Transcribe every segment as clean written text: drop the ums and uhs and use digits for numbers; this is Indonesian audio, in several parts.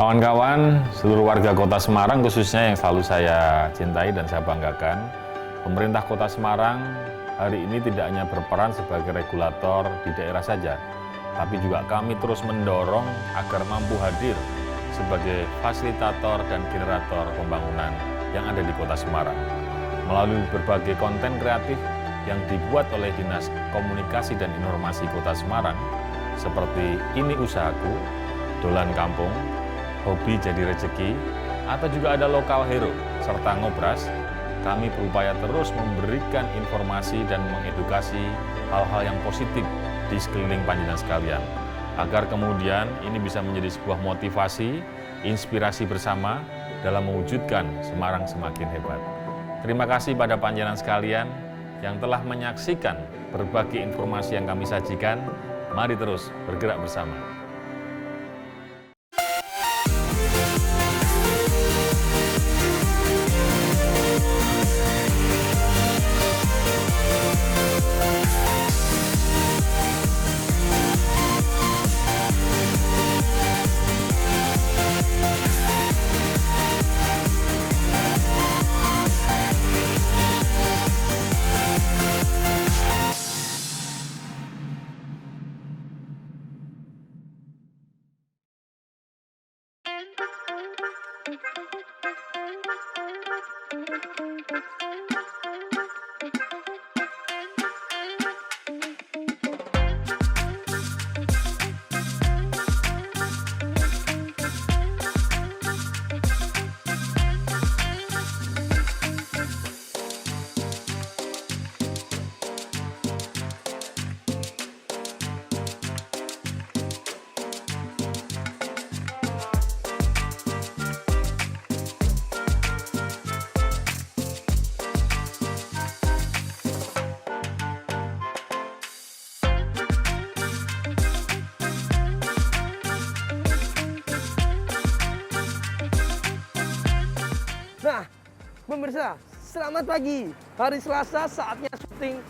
Kawan-kawan, seluruh warga Kota Semarang khususnya yang selalu saya cintai dan saya banggakan, pemerintah Kota Semarang hari ini tidak hanya berperan sebagai regulator di daerah saja, tapi juga kami terus mendorong agar mampu hadir sebagai fasilitator dan generator pembangunan yang ada di Kota Semarang. Melalui berbagai konten kreatif yang dibuat oleh Dinas Komunikasi dan Informasi Kota Semarang, seperti Ini Usahaku, Dolan Kampung, Hobi Jadi Rezeki, atau juga ada Lokal Hero, serta Ngobras, kami berupaya terus memberikan informasi dan mengedukasi hal-hal yang positif di sekeliling panjenengan sekalian, agar kemudian ini bisa menjadi sebuah motivasi, inspirasi bersama dalam mewujudkan Semarang semakin hebat. Terima kasih pada panjenengan sekalian yang telah menyaksikan berbagai informasi yang kami sajikan. Mari terus bergerak bersama. Nah, pemirsa, selamat pagi. Hari Selasa saatnya syuting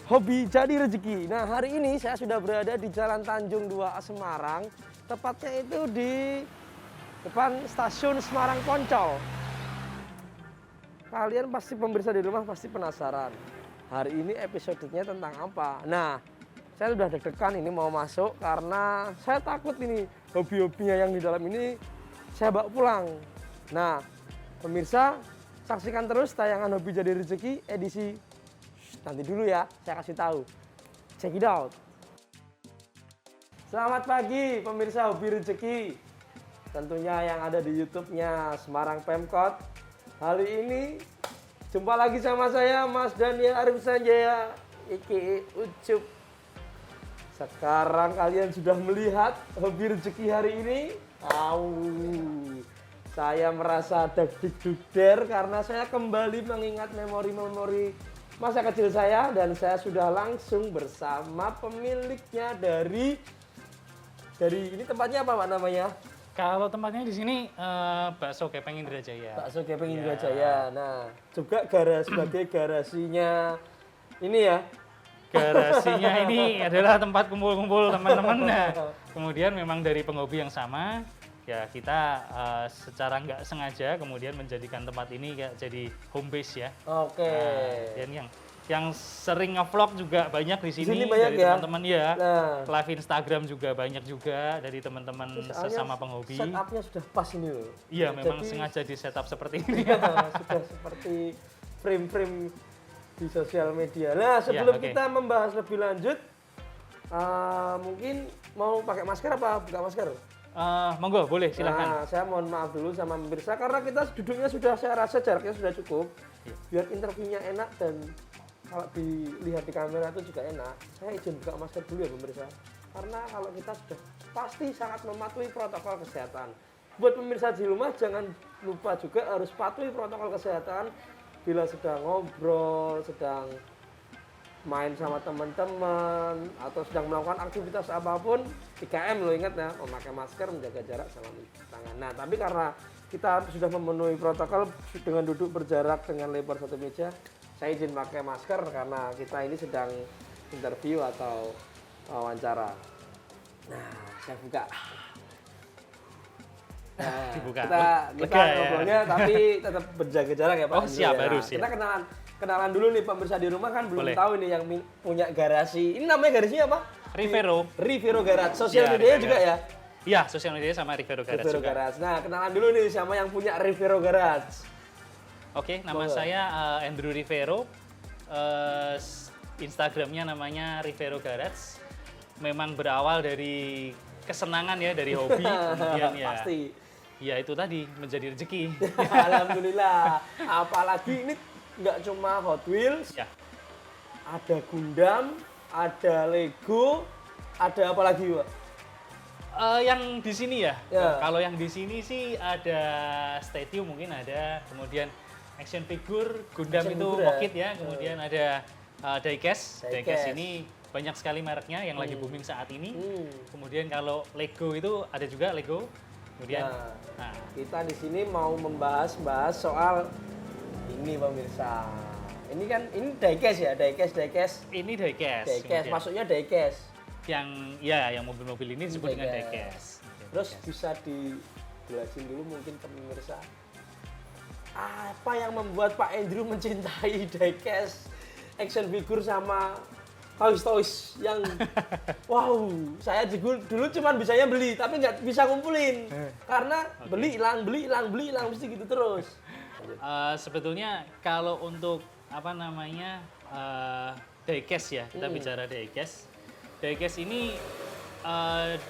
Hobi Jadi Rezeki. Nah, hari ini saya sudah berada di Jalan Tanjung 2A Semarang. Tepatnya itu di depan stasiun Semarang Poncol. Kalian pasti pemirsa di rumah pasti penasaran. Hari ini episodenya tentang apa? Nah, saya sudah deg-degan ini mau masuk karena saya takut ini hobi-hobinya yang di dalam ini saya bawa pulang. Nah, pemirsa, saksikan terus tayangan Hobi Jadi Rezeki edisi nanti dulu ya, saya kasih tahu. Check it out. Selamat pagi pemirsa Hobi Rezeki. Tentunya yang ada di YouTube-nya Semarang Pemkot. Hari ini jumpa lagi sama saya Mas Daniel Arif Sanjaya aka Ucup. Sekarang kalian sudah melihat Hobi Rezeki hari ini. Saya merasa deg-deg karena saya kembali mengingat memori-memori masa kecil saya dan saya sudah langsung bersama pemiliknya dari ini tempatnya apa Pak namanya? Kalau tempatnya di sini Bakso Gepeng Indrajaya. Bakso Gepeng Indrajaya. Nah, juga sebagai garasinya ini ya. Garasinya ini adalah tempat kumpul-kumpul teman-teman. Nah, kemudian memang dari penghobi yang sama, ya kita secara nggak sengaja kemudian menjadikan tempat ini kayak jadi home base ya. Oke. Nah, dan yang sering nge-vlog juga banyak di sini banyak dari ya? teman-teman ya. Nah. Live Instagram juga banyak juga dari teman-teman sesama penghobi. Setupnya sudah pas ini loh. Iya, memang sengaja di setup seperti ini. Sudah seperti frame-frame di sosial media. Nah, sebelum kita membahas lebih lanjut, mungkin mau pakai masker apa buka masker? Monggo, boleh, silakan. Nah, saya mohon maaf dulu sama pemirsa karena kita duduknya sudah, saya rasa jaraknya sudah cukup. Iya. Biar interviewnya enak dan kalau dilihat di kamera itu juga enak. Saya izin buka masker dulu ya pemirsa. Karena kalau kita sudah pasti sangat mematuhi protokol kesehatan. Buat pemirsa di rumah jangan lupa juga harus patuhi protokol kesehatan bila sedang ngobrol, sedang main sama teman-teman atau sedang melakukan aktivitas apapun 3M lo ingat ya, memakai masker, menjaga jarak, salam tangan. Nah, tapi karena kita sudah memenuhi protokol dengan duduk berjarak dengan lebar satu meja, saya izin pakai masker karena kita ini sedang interview atau wawancara. Nah, saya buka. Nah, dibuka. Kita Lega ya. ngobrolnya tapi tetap berjaga jarak ya Pak. Oh, Andrew siap, ya. harus, siap. Kita kenalan dulu nih pemirsa di rumah kan belum Boleh. tahu nih yang punya garasi. Ini namanya garasinya apa? Rivero. Rivero Garage. Sosial Iya, media Rivero. juga ya? Iya, sosial media sama Rivero Garage Rivero juga. Garage. Nah, kenalan dulu nih sama yang punya Rivero Garage. Oke, nama Boleh. saya Andrew Rivero. Instagramnya namanya Rivero Garage. Memang berawal dari kesenangan ya, dari hobi. Kemudian ya, Pasti. ya itu tadi menjadi rezeki. Alhamdulillah. Apalagi ini nggak cuma Hot Wheels, Ya, ada Gundam, ada Lego, ada apa lagi Pak? yang di sini ya. Ya. Kalau yang di sini sih ada Stadium mungkin ada, kemudian action figure, Gundam Action itu figure ya. Rocket ya, kemudian ada diecast. Diecast. Diecast ini banyak sekali mereknya yang lagi booming saat ini. Kemudian kalau Lego itu ada juga Lego. Kemudian nah, Kita di sini mau membahas soal ini pemirsa. Ini kan ini diecast ya, diecast. ini diecast. Diecast, Kemudian maksudnya diecast. yang mobil-mobil ini disebut dengan Diecast. diecast. Terus bisa dijelasin dulu mungkin ke pemirsa apa yang membuat Pak Andrew mencintai diecast action figure sama toys yang wow, saya dulu cuman bisanya beli tapi nggak bisa ngumpulin karena beli hilang mesti gitu terus. Sebetulnya kalau untuk apa namanya diecast ya, kita bicara diecast. Diecast ini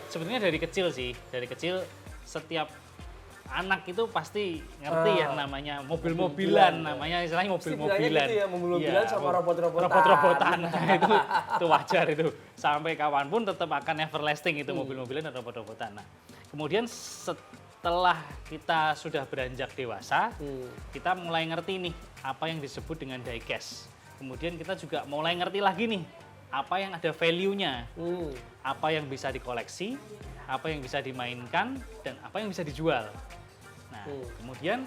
sebetulnya dari kecil sih, dari kecil setiap anak itu pasti ngerti yang namanya mobil-mobilan, namanya istilahnya mobil-mobilan. Gitu ya, mobil-mobilan sama robot-robotan. Robot-robotan, nah, itu wajar itu. Sampai kapanpun tetap akan everlasting itu mobil-mobilan dan robot-robotan. Nah, kemudian setelah kita sudah beranjak dewasa, kita mulai ngerti nih apa yang disebut dengan diecast. Kemudian kita juga mulai ngerti lagi nih apa yang ada value-nya, apa yang bisa dikoleksi, apa yang bisa dimainkan, dan apa yang bisa dijual. Nah, kemudian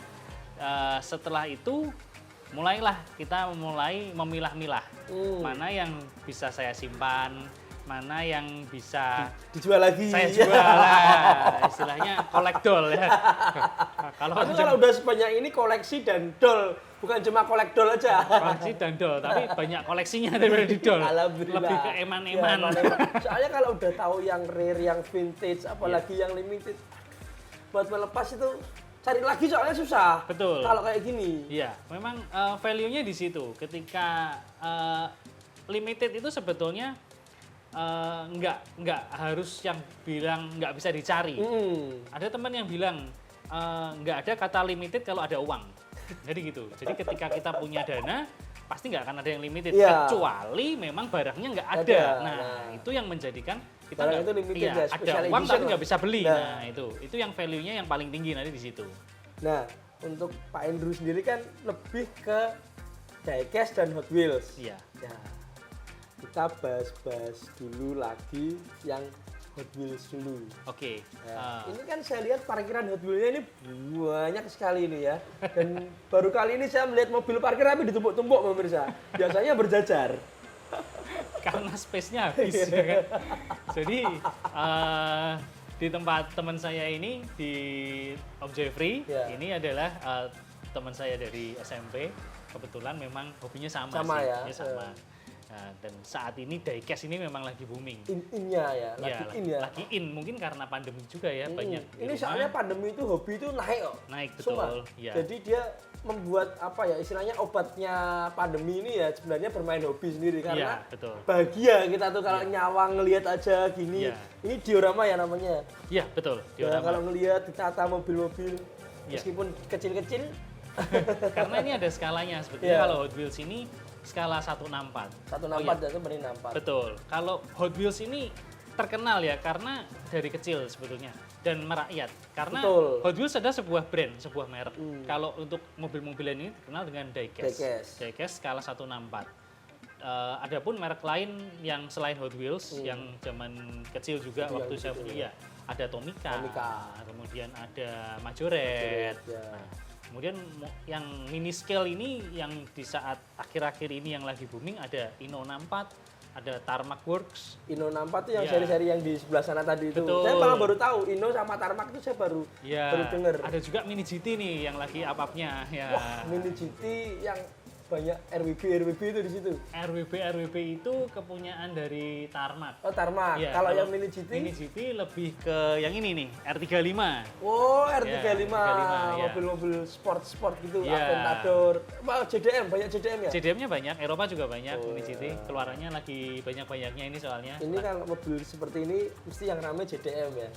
setelah itu mulailah kita mulai memilah-milah mana yang bisa saya simpan, mana yang bisa Dijual lagi. saya jual lah, istilahnya kolekdol ya. Tapi kalau udah sebanyak ini koleksi dan dol, bukan cuma kolek dol aja. Koleksi dan dol, tapi banyak koleksinya daripada di dol. Alhamdulillah. Lebih ke eman-eman. Ya, soalnya kalau udah tahu yang rare, yang vintage, apalagi yang limited, buat melepas itu cari lagi soalnya susah. Betul. Kalau kayak gini. Iya, memang value-nya di situ. Ketika limited itu sebetulnya nggak harus yang bilang nggak bisa dicari. Ada teman yang bilang nggak ada kata limited kalau ada uang. Jadi gitu. Jadi ketika kita punya dana, pasti nggak akan ada yang limited. Iya. Kecuali memang barangnya nggak ada. Nah, itu yang menjadikan kita Barang nggak- itu limited iya, ya, ada special uang edition tapi lah. nggak bisa beli. Nah. Nah, itu yang value-nya yang paling tinggi nanti di situ. Nah, untuk Pak Andrew sendiri kan lebih ke diecast dan Hot Wheels. Iya. Nah, kita bahas dulu lagi yang Hot Wheels dulu. Oke. Nah, ini kan saya lihat parkiran Hot Wheels-nya ini banyak sekali ini ya. Dan baru kali ini saya melihat mobil parkir tapi ditumpuk-tumpuk pemirsa. Biasanya berjajar. Karena space-nya habis ya kan. Jadi di tempat teman saya ini di Om Jeffrey, Ya. ini adalah teman saya dari SMP. Kebetulan memang hobinya sama Sama sih. ya? Sama. Nah, dan saat ini diecast ini memang lagi booming. In-nya ya, lagi Ya, in ya. lagi in mungkin karena pandemi juga ya, banyak di Ini rumah. soalnya pandemi itu hobi itu naik kok. Naik, betul. Sumpah. Ya. Jadi dia membuat apa ya istilahnya obatnya pandemi ini ya sebenarnya bermain hobi sendiri Iya, karena betul. bahagia kita tuh kalau nyawang ngelihat aja gini. Iya. Ini diorama ya namanya. Iya, betul. Ya, Diorama. kalau ngelihat ditata mobil-mobil Iya. meskipun kecil-kecil Karena ini ada skalanya. Sebetulnya Iya. kalau Hot Wheels ini skala 164. 164 dan itu beri 64. Betul. Kalau Hot Wheels ini terkenal ya karena dari kecil sebetulnya dan merakyat. Karena Betul. Hot Wheels adalah sebuah brand, sebuah merek. Kalau untuk mobil-mobilan ini terkenal dengan diecast. Diecast. Diecast skala 164. Adapun merek lain yang selain Hot Wheels yang zaman kecil juga Itu waktu yang saya gitu beli ya ada Tomica, Tomica. kemudian ada Majoret. Ya. Nah, kemudian yang mini scale ini yang di saat akhir-akhir ini yang lagi booming ada Inno 64, ada Tarmac Works. Inno 64 tuh yang Iya. seri-seri yang di sebelah sana tadi itu. Betul. Saya malah baru tahu Inno sama Tarmac itu saya baru Ya, dengar. ada juga Mini GT nih yang lagi up-upnya ya. Wah, Mini GT yang banyak RWB itu di situ. RWB itu kepunyaan dari Tarmac. Oh, Tarmac. Ya, kalau yang Mini GT? Mini GT lebih ke yang ini nih, R35. Oh, R35. ya. Mobil-mobil sport gitu, Ya. Aventador. Wah, JDM, banyak JDM ya? CDM-nya banyak, Eropa juga banyak Oh, Mini GT. Keluarannya lagi banyak-banyaknya ini soalnya. Ini kalau mobil seperti ini mesti yang ramai JDM ya.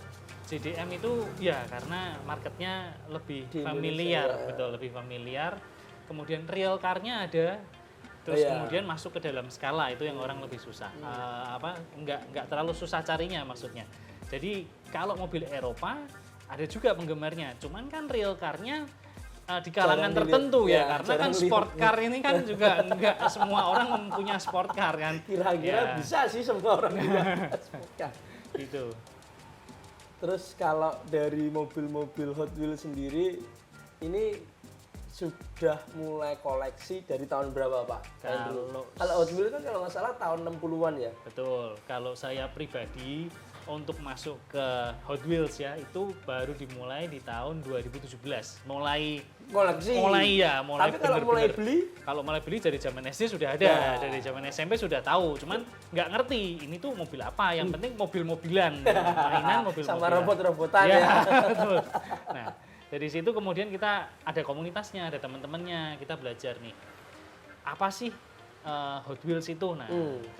CDM itu ya karena marketnya lebih Di familiar, Indonesia, ya. betul, lebih familiar. Kemudian real car-nya ada, terus Iya. kemudian masuk ke dalam skala itu yang orang lebih susah. Nggak terlalu susah carinya maksudnya. Jadi kalau mobil Eropa ada juga penggemarnya, cuman kan real car-nya di kalangan Jarang tertentu dilihat. ya, Ya, karena jarang kan sport dilihat. car ini kan juga nggak semua orang punya sport car kan. Kira-kira Ya, bisa sih semua orang juga. gitu. Terus kalau dari mobil-mobil Hot Wheels sendiri, ini sudah mulai koleksi dari tahun berapa Pak? Kalau Hot Wheels kan kalau nggak salah tahun 60-an ya? Betul, kalau saya pribadi untuk masuk ke Hot Wheels ya itu baru dimulai di tahun 2017. Mulai Koleksi? mulai Tapi kalau mulai bener-bener. beli? Kalau mulai beli dari zaman SD sudah ada, Ya. dari zaman SMP sudah tahu, cuman nggak ngerti ini tuh mobil apa. Yang penting mobil-mobilan, mainan mobil-mobilan. Sama robot-robotan Ya, ya? betul. Nah, dari situ kemudian kita ada komunitasnya, ada teman-temannya, kita belajar nih apa sih Hot Wheels itu. Nah,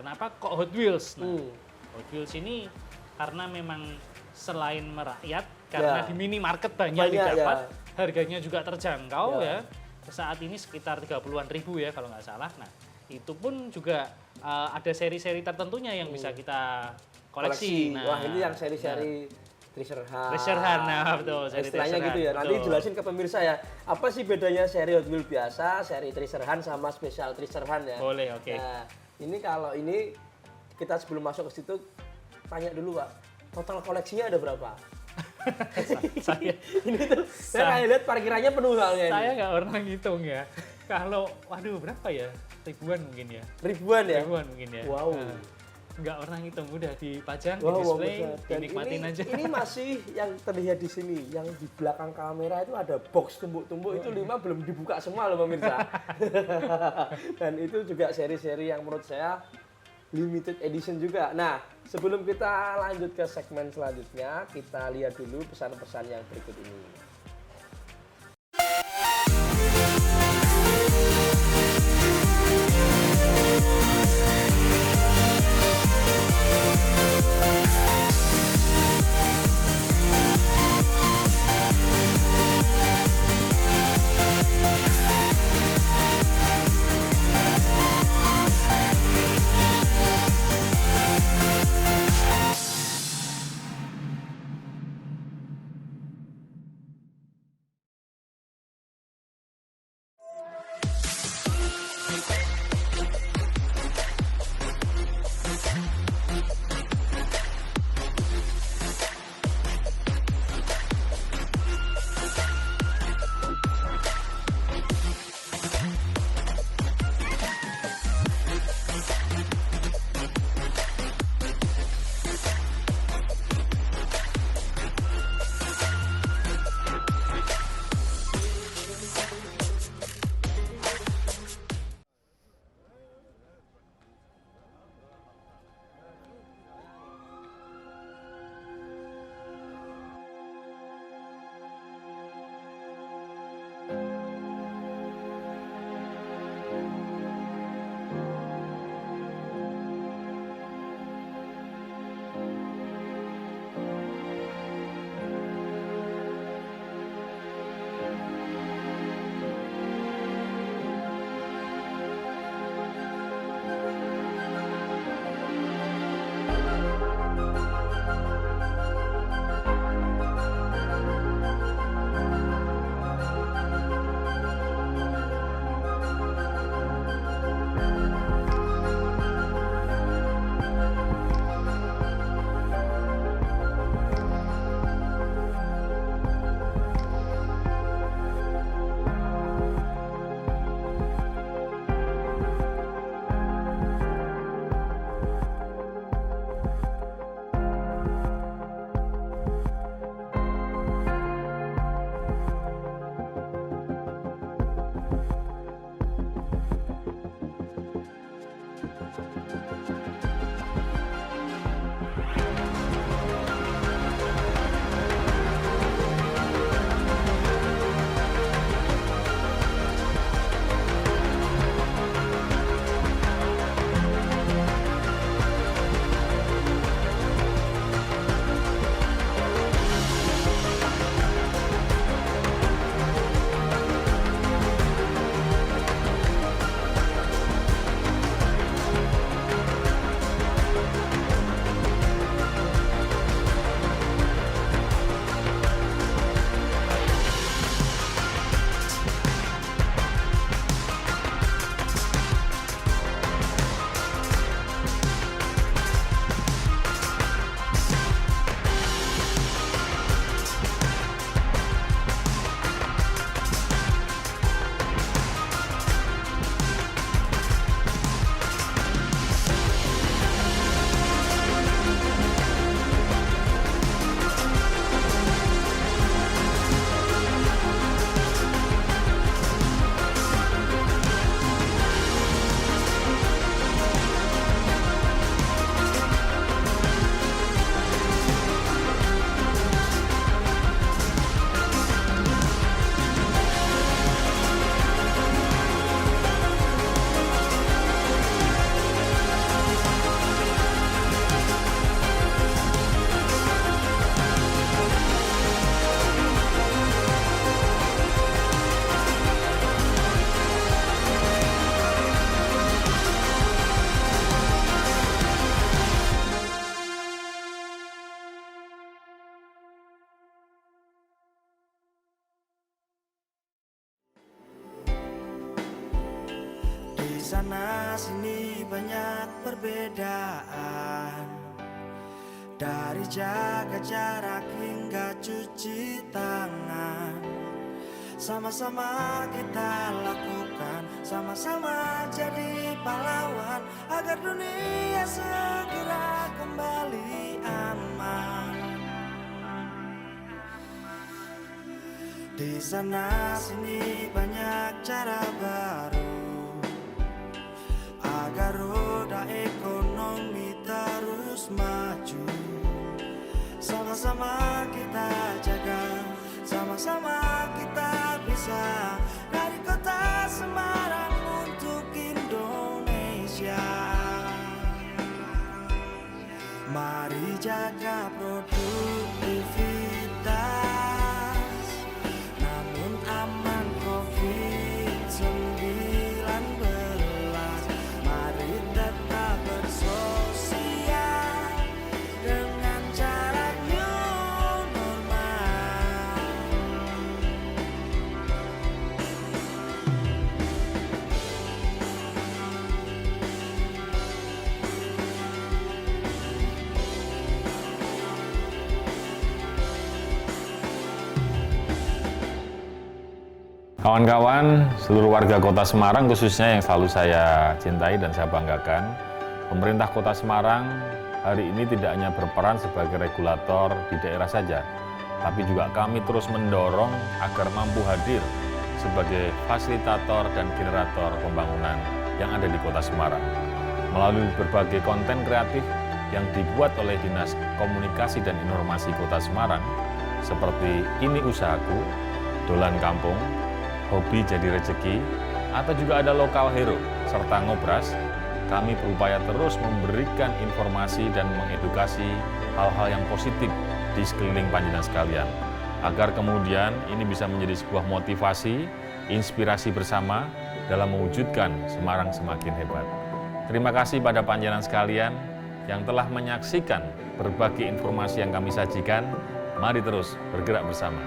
kenapa kok Hot Wheels? Nah, Hot Wheels ini karena memang selain merakyat, karena Ya. di minimarket banyak Banyak, didapat, ya. harganya juga terjangkau Ya. ya. Saat ini sekitar 30-an ribu ya kalau nggak salah. Nah, itu pun juga ada seri-seri tertentunya yang bisa kita koleksi. Nah, Wah, ini yang seri-seri Treasurehunt. Treasurehunt, nah betul, seri Istilahnya Treasurehunt, gitu ya. Nanti betul. jelasin ke pemirsa ya. Apa sih bedanya seri Hot Wheels biasa, seri Treasurehunt sama Special Treasurehunt ya? Boleh, oke. Nah, ini kalau ini kita sebelum masuk ke situ tanya dulu Pak, total koleksinya ada berapa? saya Ini tuh saya kayak lihat parkirannya penuh soalnya ini. saya nggak pernah ngitung ya. Kalau waduh berapa ya? Ribuan mungkin ya. Ribuan ya? Ribuan mungkin ya. Wow. Nah, nggak pernah ngitung, udah dipajang, Wow, di display, besar. Dan dinikmatin ini, aja. Ini masih yang terlihat di sini, yang di belakang kamera itu ada box tumbuk-tumbuk itu 5 belum dibuka semua loh pemirsa. Dan itu juga seri-seri yang menurut saya limited edition juga. Nah, sebelum kita lanjut ke segmen selanjutnya, kita lihat dulu pesan-pesan yang berikut ini. sana sini banyak perbedaan, dari jaga jarak hingga cuci tangan. Sama-sama kita lakukan, sama-sama jadi pahlawan, agar dunia segera kembali aman. Di sana sini banyak cara baru, agar roda ekonomi terus maju. Sama-sama kita jaga, sama-sama kita bisa, dari kota Semarang untuk Indonesia. Mari jaga produktivitas, namun aman COVID-19. Mari tetap bersosial dengan cara new normal. Kawan-kawan, seluruh warga Kota Semarang khususnya yang selalu saya cintai dan saya banggakan, pemerintah Kota Semarang hari ini tidak hanya berperan sebagai regulator di daerah saja, tapi juga kami terus mendorong agar mampu hadir sebagai fasilitator dan generator pembangunan yang ada di Kota Semarang. Melalui berbagai konten kreatif yang dibuat oleh Dinas Komunikasi dan Informasi Kota Semarang, seperti Ini Usahaku, Dolan Kampung, Hobi Jadi Rezeki, atau juga ada Lokal Hero, serta Ngobras, kami berupaya terus memberikan informasi dan mengedukasi hal-hal yang positif di sekeliling panjenengan sekalian, agar kemudian ini bisa menjadi sebuah motivasi, inspirasi bersama dalam mewujudkan Semarang semakin hebat. Terima kasih pada panjenengan sekalian yang telah menyaksikan berbagai informasi yang kami sajikan. Mari terus bergerak bersama.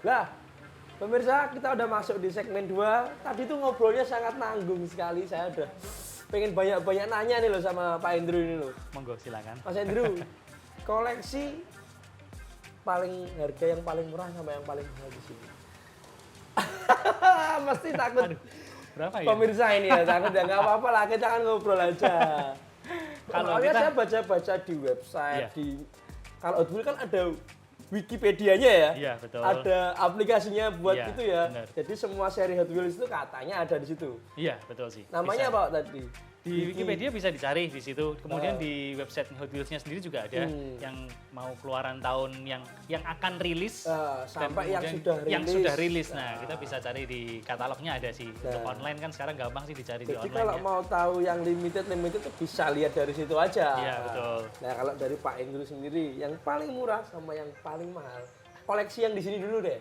Lah, pemirsa, kita udah masuk di segmen 2. Tadi tuh ngobrolnya sangat nanggung sekali. Saya udah pengen banyak-banyak nanya nih loh sama Pak Hendro ini loh. Monggo silakan. Mas Hendro, koleksi paling harga yang paling murah sama yang paling mahal di sini. Mesti takut. Aduh, berapa ya? Pemirsa ini ya, takut ya, nggak apa-apa lah, kita kan ngobrol aja. Kalau Soalnya kita- saya baca-baca di website, Iya. kalau dulu kan ada Wikipedia-nya ya, Iya, betul. ada aplikasinya buat Iya, itu ya. benar. Jadi semua seri Hot Wheels itu katanya ada di situ. Iya, betul sih. Namanya Bisa. apa tadi? Di Wikipedia bisa dicari di situ. Kemudian Ah. di website Hot Wheels-nya sendiri juga ada Hmm. yang mau keluaran tahun yang akan rilis dan Sampai yang kemudian sudah rilis. Nah, kita bisa cari di katalognya ada sih. Untuk Nah. online kan sekarang gampang sih dicari di Jadi online. kalau mau tahu yang limited itu bisa lihat dari situ aja. Iya, betul. Nah, kalau dari Pak Hendro sendiri, yang paling murah sama yang paling mahal, koleksi yang di sini dulu deh.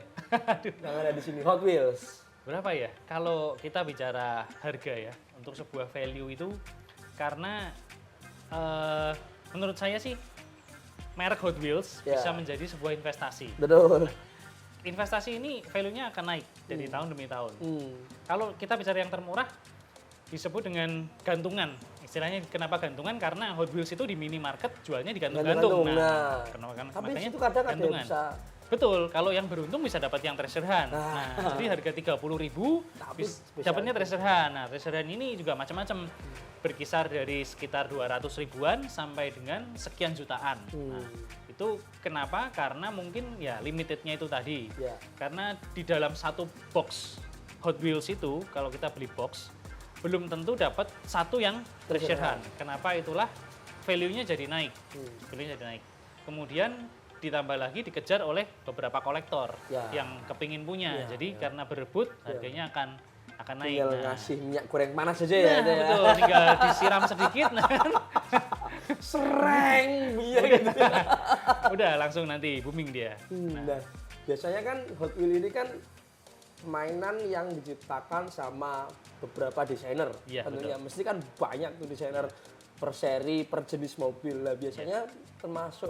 Yang ada di sini Hot Wheels. Berapa ya? Kalau kita bicara harga ya, untuk sebuah value itu, karena menurut saya sih merek Hot Wheels Ya. bisa menjadi sebuah investasi. Betul. Investasi ini value-nya akan naik dari tahun demi tahun. Hmm. Kalau kita bicara yang termurah, disebut dengan gantungan. Istilahnya kenapa gantungan? Karena Hot Wheels itu di minimarket jualnya digantung-gantung. Gantung-gantung, nah. kenapa- Tapi makanya itu kadang ada yang gantungan. bisa Betul, kalau yang beruntung bisa dapat yang treasure hunt. Nah. Nah, jadi harga 30.000 Tapi spesial. dapatnya treasure hunt. Nah, treasure hunt ini juga macam-macam. Berkisar dari sekitar 200 ribuan sampai dengan sekian jutaan. Nah, itu kenapa? Karena mungkin ya limitednya itu tadi. Ya. Karena di dalam satu box Hot Wheels itu, kalau kita beli box, belum tentu dapat satu yang treasure hunt. Kenapa? Itulah value-nya jadi naik. Value-nya jadi naik. Kemudian ditambah lagi dikejar oleh beberapa kolektor Ya. yang kepingin punya. Ya, Jadi ya. karena berebut harganya akan naik. Tinggal Nah, ngasih minyak goreng panas aja ya. nah, itu ya. betul, tinggal disiram sedikit, nah, Sereng minyak gitu. udah langsung nanti booming dia. Nah, biasanya kan Hot Wheels ini kan mainan yang diciptakan sama beberapa desainer. Iya, Tentunya betul. mesti kan banyak tuh desainer per seri, per jenis mobil. Lah biasanya termasuk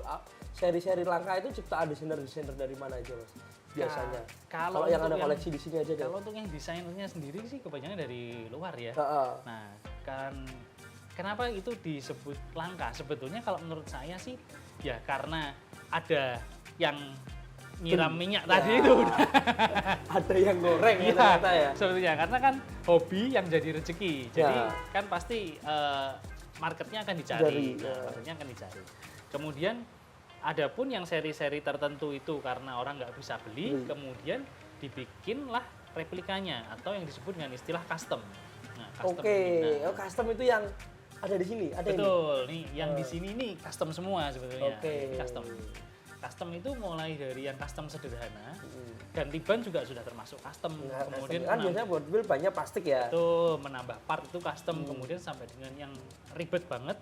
seri-seri langka itu ciptaan desainer-desainer dari mana aja, Mas? Biasanya. Kalau yang untuk ada koleksi di sini aja deh. Kalau untuk yang desainernya sendiri sih kebanyakan dari luar ya. Heeh. Nah, kan kenapa itu disebut langka? Sebetulnya kalau menurut saya sih ya karena ada yang nyiram minyak Ya. tadi itu. Ada yang goreng ya Iya, ternyata ya. sebetulnya karena kan hobi yang jadi rezeki. Jadi Ya. kan pasti marketnya akan Dari, dicari. ya. Nah, marketnya akan dicari. Kemudian ada pun yang seri-seri tertentu itu karena orang nggak bisa beli, kemudian dibikinlah replikanya atau yang disebut dengan istilah custom. Nah, custom Oke, ini. Nah, oh custom itu yang ada di sini, ada ini. betul, nih yang di sini nih custom semua sebetulnya. Oke. Custom. Custom itu mulai dari yang custom sederhana, ganti ban juga sudah termasuk custom. Nah, Kemudian kan biasanya buat mobil banyak plastik ya. itu menambah part itu custom, kemudian sampai dengan yang ribet banget,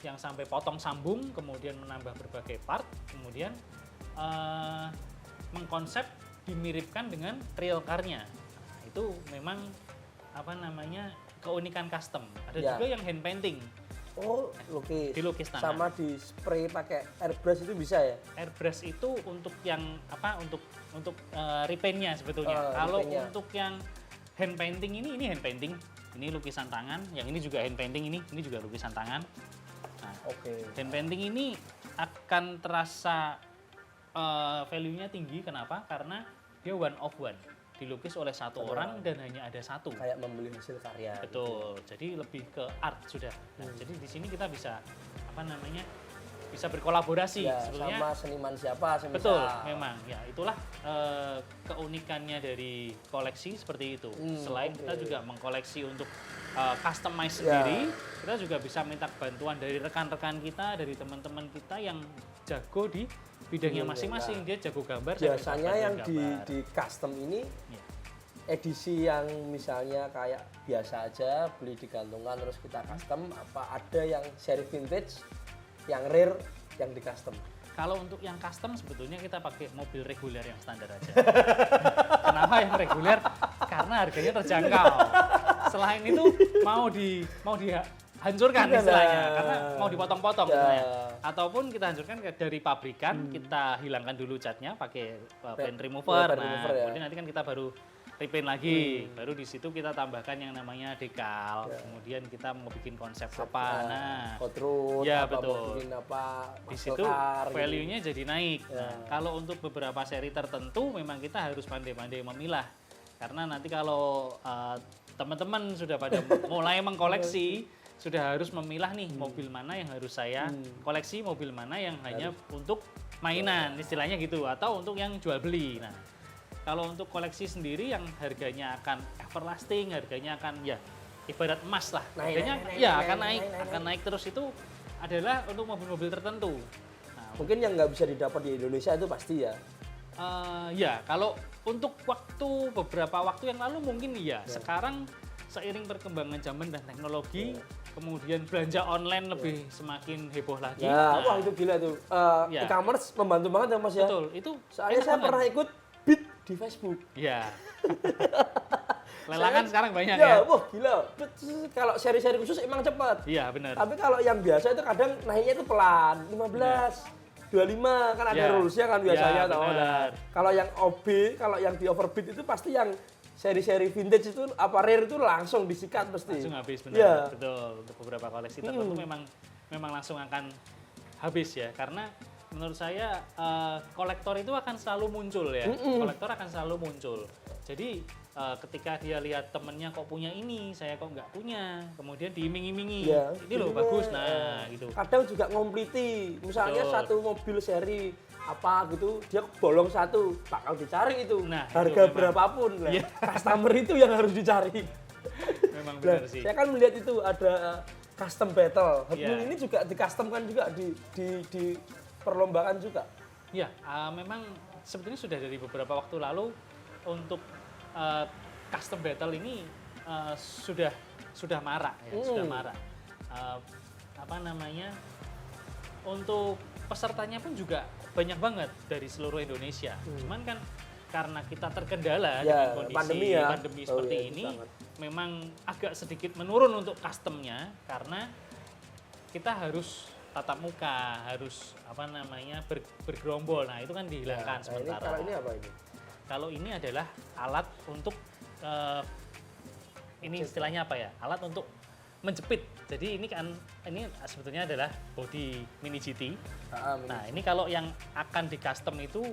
yang sampai potong sambung, kemudian menambah berbagai part, kemudian mengkonsep dimiripkan dengan real car-nya. Nah, itu memang apa namanya keunikan custom. Ada Ya. juga yang hand painting, Oh, lukis. dilukis tangan. Sama di spray pakai airbrush itu bisa ya? Airbrush itu untuk yang apa? Untuk repaint-nya sebetulnya. Kalau repaint-nya. untuk yang hand painting ini hand painting, ini lukisan tangan. Yang ini juga hand painting, ini juga lukisan tangan. Nah, Oke. hand painting ini akan terasa value-nya tinggi. Kenapa? Karena dia one of one, dilukis oleh satu orang dan hanya ada satu. Kayak membeli hasil karya. Betul. Jadi lebih ke art sudah. Nah, jadi di sini kita bisa apa namanya? Bisa berkolaborasi Ya, sebetulnya. sama seniman siapa, semisal. Betul, memang. Ya, itulah keunikannya dari koleksi seperti itu. Selain kita juga mengkoleksi untuk customize Ya. sendiri, kita juga bisa minta bantuan dari rekan-rekan kita, dari teman-teman kita yang jago di bidangnya Iya, masing-masing. Dia jago gambar, saya minta Biasanya bantuan yang gambar. di custom ini Ya. edisi yang misalnya kayak biasa aja beli di gantungan terus kita custom, apa ada yang seri vintage, yang rare, yang di custom? Kalau untuk yang custom sebetulnya kita pakai mobil reguler yang standar aja. Kenapa yang reguler? Karena harganya terjangkau. Selain itu mau dihancurkan istilahnya, karena mau dipotong-potong Ya. istilahnya. Ataupun kita hancurkan dari pabrikan, kita hilangkan dulu catnya pakai paint remover. paint Nah, remover ya. kemudian nanti kan kita baru repaint lagi. Baru di situ kita tambahkan yang namanya dekal. Kemudian kita mau bikin konsep apa. Nah, hot rod, ya, apa betul. mau bikin apa, di muscle situ car, gitu. value-nya jadi naik. Ya. Nah, kalau untuk beberapa seri tertentu memang kita harus pandai-pandai memilah. Karena nanti kalau teman-teman sudah pada mulai mengkoleksi, sudah harus memilah nih mobil mana yang harus saya koleksi, mobil mana yang hanya untuk mainan, istilahnya gitu, atau untuk yang jual beli. Nah, kalau untuk koleksi sendiri yang harganya akan everlasting, harganya akan ya ibarat emas lah. Naik, Harganya naik, ya naik, akan naik, naik, naik, akan naik terus itu adalah untuk mobil-mobil tertentu. Nah, Mungkin yang nggak bisa didapat di Indonesia itu pasti ya. ya kalau untuk beberapa waktu yang lalu mungkin iya. Sekarang seiring perkembangan zaman dan teknologi, kemudian belanja online lebih semakin heboh lagi. Ya, Nah, wah itu gila tuh. Ya. E-commerce membantu banget ya Mas ya. betul, itu Soalnya enak saya banget. pernah ikut bid di Facebook. Ya. Lelangan sekarang banyak Ya, ya. wah gila. Kalau seri-seri khusus emang cepat. Iya, benar. Tapi kalau yang biasa itu kadang naiknya itu pelan, 15, 25 kan ada Ya. rulesnya kan biasanya Ya, tau. benar. Nah, kalau yang OB, kalau yang di overbid itu pasti yang seri-seri vintage itu apa rare itu langsung disikat pasti. Langsung habis benar. Ya. Betul. Untuk beberapa koleksi tertentu memang langsung akan habis ya, karena menurut saya kolektor itu akan selalu muncul ya. Kolektor akan selalu muncul. Jadi ketika dia lihat temennya kok punya ini, saya kok nggak punya, kemudian diiming-imingi, Ya, ini loh iya. bagus, nah gitu. Kadang juga ngompliti, misalnya Betul. satu mobil seri apa gitu, dia bolong satu, bakal dicari itu. Nah, itu harga memang. berapapun. Lah, Iya. customer itu yang harus dicari. Memang Nah, benar sih. saya kan melihat itu ada custom battle. Hot Iya. Wheels ini juga dicustomkan juga di perlombaan juga. Ya, memang sebetulnya sudah dari beberapa waktu lalu untuk custom battle ini sudah marak ya, sudah marak. Apa namanya? Untuk pesertanya pun juga banyak banget dari seluruh Indonesia. Cuman kan karena kita terkendala Ya, dengan kondisi pandemi ya. seperti Oh, iya, ini, sangat. memang agak sedikit menurun untuk customnya karena kita harus tatap muka, harus apa namanya bergerombol. Nah itu kan dihilangkan Nah, sementara. kalau ini apa ini? Kalau ini adalah alat untuk ini istilahnya apa ya? Alat untuk menjepit. Jadi ini sebetulnya adalah body mini GT. Nah ini kalau yang akan di custom itu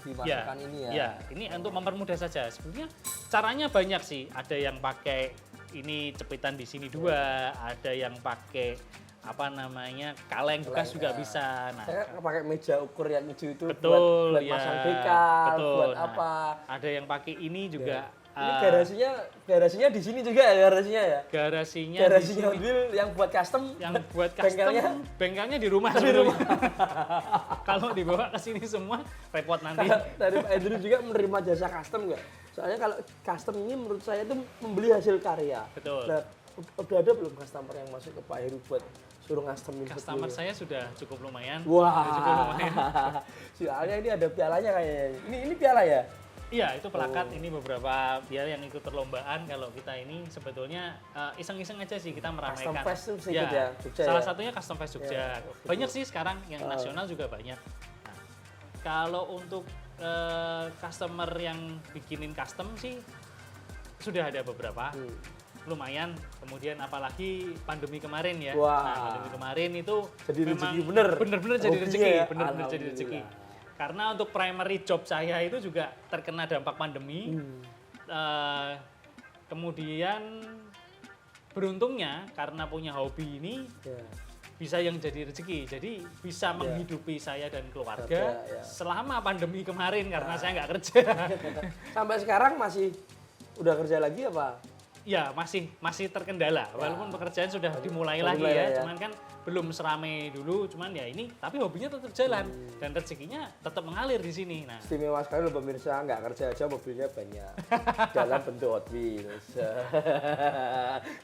Dimasukkan ini ya. ya, ini untuk mempermudah saja. Sebenarnya caranya banyak sih. Ada yang pakai ini cepitan di sini dua, ada yang pakai apa namanya kaleng bekas juga ya. bisa. Nah, Saya pakai meja ukur yang hijau itu betul buat ya. pasang dekal, Betul. buat Nah, apa. ada yang pakai ini juga. Ini garasinya di sini juga ya garasinya ya. Garasinya Garasinya di sini. Mobil yang buat custom. Yang buat custom bengkelnya di rumah sebenarnya. Kalau dibawa ke sini semua repot nanti. Dari Pak Andrew juga menerima jasa custom nggak? Soalnya kalau custom ini menurut saya itu membeli hasil karya. Betul. Nah, udah ada belum customer yang masuk ke Pak Heru buat suruh customin Customer seperti saya sudah cukup lumayan. Wah, Sudah cukup lumayan. soalnya ini ada pialanya kayaknya. Ini piala ya? Iya, itu pelakat. Ini beberapa biar yang ikut perlombaan. Kalau kita ini sebetulnya iseng-iseng aja sih kita meramaikan. Custom Fest tuh sedikit ya, Jogja salah ya? satunya Custom Fest Jogja. Ya, Banyak sih sekarang yang nasional juga banyak. Nah, kalau untuk customer yang bikinin custom sih sudah ada beberapa. Lumayan. Kemudian apalagi pandemi kemarin ya. Wah. Nah, pandemi kemarin itu Jadi memang rezeki bener. bener-bener jadi Hobinya rezeki, ya? bener-bener jadi rezeki. Karena untuk primary job saya itu juga terkena dampak pandemi. Kemudian beruntungnya karena punya hobi ini Ya. bisa yang jadi rezeki. Jadi bisa menghidupi saya dan keluarga Ya. selama pandemi kemarin karena saya nggak kerja. Sampai sekarang masih udah kerja lagi apa? Ya masih terkendala. Walaupun pekerjaan sudah dimulai lagi mulai ya, ya. cuman kan belum seramai dulu. Cuman ya ini, tapi hobinya tetap jalan dan rezekinya tetap mengalir di sini. Nah, Istimewa sekali loh pemirsa, nggak kerja aja mobilnya banyak. Dalam bentuk Hot Wheels.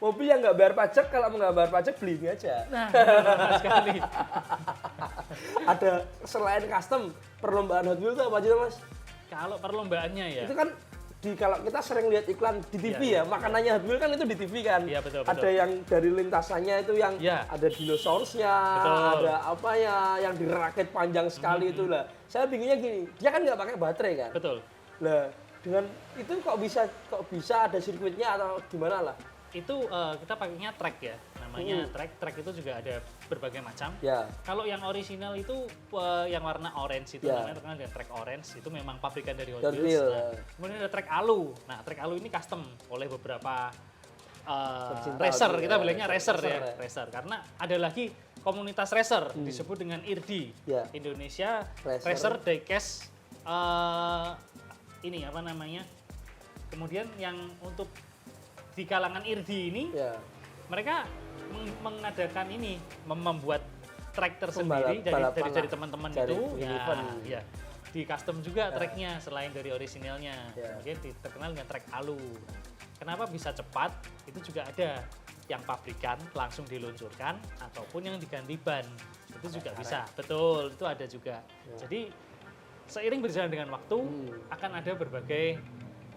Mobil yang nggak bayar pajak, kalau nggak bayar pajak beli ini aja. nah benar sekali. Ada selain custom, perlombaan Hot Wheels itu apa aja Mas? Kalau perlombaannya ya. Itu kan kalau kita sering lihat iklan di TV ya, makanannya Hot Wheels kan itu di TV kan. Iya, betul. Ada yang dari lintasannya itu yang ada dinosaurusnya, ada apa ya, yang dirakit panjang sekali itu lah. Saya bingunnya gini, dia kan nggak pakai baterai kan. Betul. Lah, dengan itu kok bisa ada sirkuitnya atau gimana lah? Itu kita pakainya track ya, namanya track. Track itu juga ada berbagai macam. Ya. Kalau yang original itu yang warna orange itu namanya terkenal dengan track orange, itu memang pabrikan dari Hot Wheels. Nah, kemudian ada track alu. Nah, track alu ini custom oleh beberapa racer, kita bilangnya racer ya, racer. Karena ada lagi komunitas racer disebut dengan IRDI, Indonesia Racer Diecast ini apa namanya? Kemudian yang untuk di kalangan IRDI ini, mereka mengadakan ini, membuat track tersendiri dari teman-teman itu, ya di custom juga tracknya selain dari orisinalnya. Kemudian terkenal dengan track alu. Kenapa bisa cepat? Itu juga ada yang pabrikan langsung diluncurkan ataupun yang diganti ban. Itu juga bisa. Betul, itu ada juga. Jadi seiring berjalan dengan waktu akan ada berbagai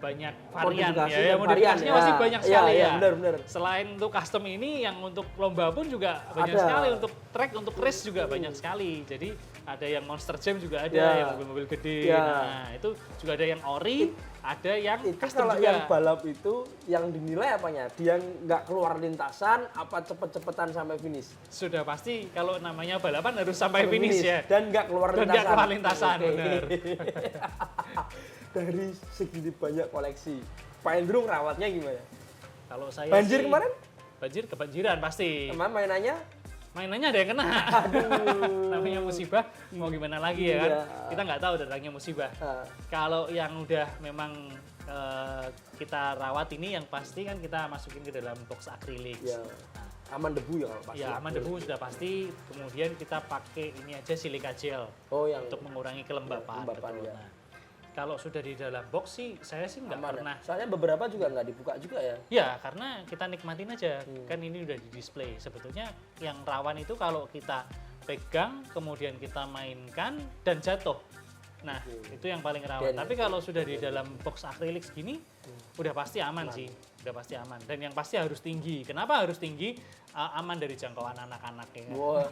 banyak varian ya, modifikasinya masih banyak sekali ya. Benar. Selain untuk custom ini, yang untuk lomba pun juga banyak sekali, untuk track, untuk race juga banyak sekali. Jadi ada yang Monster Jam juga ada, yang mobil-mobil gede. Nah itu juga ada yang ori, ada yang itu custom kalau juga. Yang balap itu yang dinilai apanya? Dia nggak keluar lintasan, apa cepet-cepetan sampai finish? Sudah pasti kalau namanya balapan harus sampai finish ya. Dan nggak keluar lintasan. Dan nggak keluar lintasan, benar. Dari segini banyak koleksi, Pak Andrew rawatnya gimana? Kalau saya banjir kemarin? Banjir, kebanjiran pasti. Kemarin mainannya ada yang kena. Aduh. Namanya musibah, mau gimana lagi ya kan? Kita nggak tahu datangnya musibah. Kalau yang udah memang kita rawat ini, yang pasti kan kita masukin ke dalam box akrilik. Aman debu ya kalau pasti. Ya aman debu sudah pasti. Kemudian kita pakai ini aja silika gel untuk mengurangi kelembapan. Ya. Nah, Kalau sudah di dalam box sih, saya sih nggak Aman ya? pernah. Soalnya beberapa juga nggak dibuka juga ya. Ya, karena kita nikmatin aja. Kan ini udah di display. Sebetulnya yang rawan itu kalau kita pegang, kemudian kita mainkan dan jatuh. Nah, itu yang paling rawan. Dan Tapi kalau sudah di dalam box akrilik segini, udah pasti aman sih. Udah pasti aman. Dan yang pasti harus tinggi. Kenapa harus tinggi? Aman dari jangkauan anak-anak ya. Wah,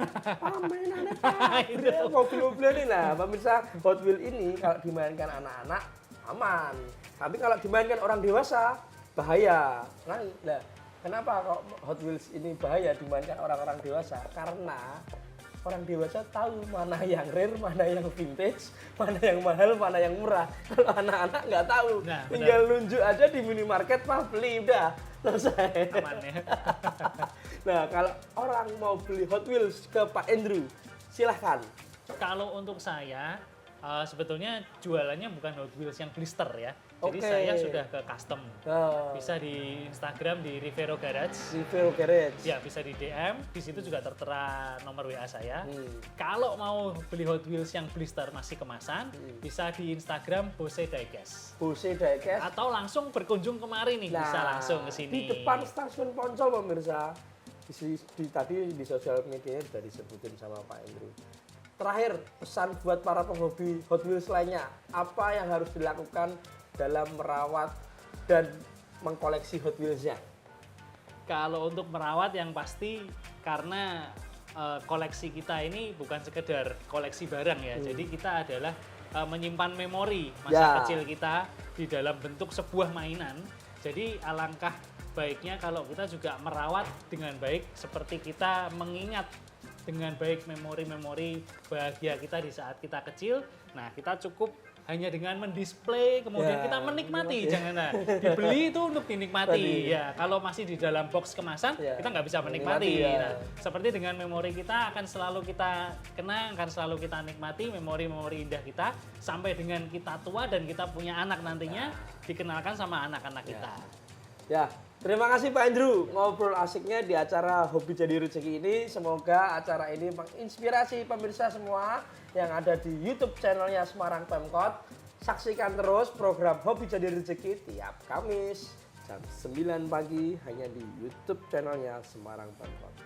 mainannya pabrik, mobil-mobil ini lah. Pemirsa, Hot Wheels ini kalau dimainkan anak-anak aman. Tapi kalau dimainkan orang dewasa bahaya. Nah, kenapa kok Hot Wheels ini bahaya dimainkan orang-orang dewasa? Karena orang dewasa tahu mana yang rare, mana yang vintage, mana yang mahal, mana yang murah. Kalau anak-anak nggak tahu, Nah, tinggal nunjuk aja di minimarket, mah beli udah selesai. Aman ya. Nah, kalau orang mau beli Hot Wheels ke Pak Andrew, silahkan. Kalau untuk saya, sebetulnya jualannya bukan Hot Wheels yang blister ya. Jadi Oke. saya sudah ke custom. Nah, Bisa di Instagram di Rivero Garage. Review Garage. Ya, bisa di DM. Di situ juga tertera nomor WA saya. Hmm. Kalau mau beli Hot Wheels yang blister masih kemasan, bisa di Instagram Bose Diecast. Bose Diecast. Atau langsung berkunjung kemari nih, bisa langsung ke sini. Di depan stasiun Poncol pemirsa. Tadi di sosial media sudah disebutin sama Pak Andrew. Terakhir, pesan buat para penghobi Hot Wheels lainnya. Apa yang harus dilakukan dalam merawat dan mengkoleksi Hot Wheels-nya? Kalau untuk merawat yang pasti karena koleksi kita ini bukan sekedar koleksi barang ya. Jadi kita adalah menyimpan memori masa kecil kita di dalam bentuk sebuah mainan. Jadi alangkah baiknya kalau kita juga merawat dengan baik seperti kita mengingat dengan baik memori-memori bahagia kita di saat kita kecil. Nah, kita cukup hanya dengan mendisplay, kemudian Ya, kita menikmati. menikmati. Jangan dibeli itu untuk dinikmati. Tadi. Ya, kalau masih di dalam box kemasan, Ya, kita nggak bisa menikmati. menikmati, ya. Nah, seperti dengan memori kita akan selalu kita kenang, akan selalu kita nikmati memori-memori indah kita sampai dengan kita tua dan kita punya anak nantinya dikenalkan sama anak-anak kita. Ya, terima kasih Pak Andrew ngobrol asiknya di acara Hobi Jadi Rezeki ini. Semoga acara ini menginspirasi pemirsa semua yang ada di YouTube channelnya Semarang Pemkot. Saksikan terus program Hobi Jadi Rezeki tiap Kamis jam 9 pagi hanya di YouTube channelnya Semarang Pemkot.